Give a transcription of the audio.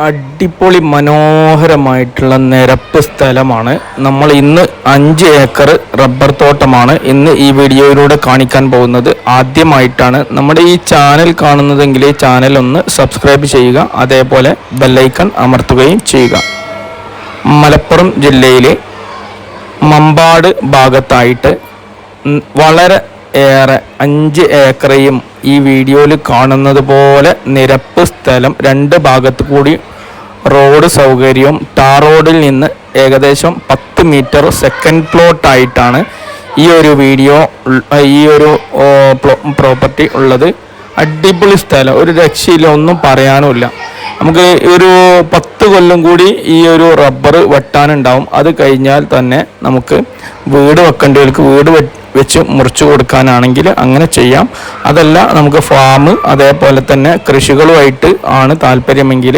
അടിപൊളി മനോഹരമായിട്ടുള്ള നിരപ്പ് സ്ഥലമാണ്. നമ്മൾ ഇന്ന് 5 ഏക്കർ റബ്ബർ തോട്ടമാണ് ഇന്ന് ഈ വീഡിയോയിലൂടെ കാണിക്കാൻ പോകുന്നത്. ആദ്യമായിട്ടാണ് നമ്മുടെ ഈ ചാനൽ കാണുന്നതെങ്കിൽ ഈ ചാനൽ ഒന്ന് സബ്സ്ക്രൈബ് ചെയ്യുക, അതേപോലെ ബെല്ലൈക്കൺ അമർത്തുകയും ചെയ്യുക. മലപ്പുറം ജില്ലയിലെ മമ്പാട് ഭാഗത്തായിട്ട് വളരെ ഏറെ 5 ഏക്കറയും ഈ വീഡിയോയിൽ കാണുന്നത് പോലെ നിരപ്പ് സ്ഥലം, 2 ഭാഗത്ത് കൂടി റോഡ് സൗകര്യവും ടാർ റോഡിൽ നിന്ന് ഏകദേശം 10 മീറ്റർ സെക്കൻഡ് പ്ലോട്ടായിട്ടാണ് ഈ ഒരു പ്രോപ്പർട്ടി ഉള്ളത്. അടിപൊളി സ്ഥലം, ഒരു രക്ഷയില്ല, ഒന്നും പറയാനുമില്ല. നമുക്ക് ഒരു 10 കൊല്ലം കൂടി ഈ ഒരു റബ്ബർ വെട്ടാനുണ്ടാവും. അത് കഴിഞ്ഞാൽ തന്നെ നമുക്ക് വീട് വെക്കേണ്ടവർക്ക് വീട് വെച്ച് മുറിച്ചു കൊടുക്കാനാണെങ്കിൽ അങ്ങനെ ചെയ്യാം. അതല്ല നമുക്ക് ഫാം അതേപോലെ തന്നെ കൃഷികളുമായിട്ട് ആണ് താല്പര്യമെങ്കിൽ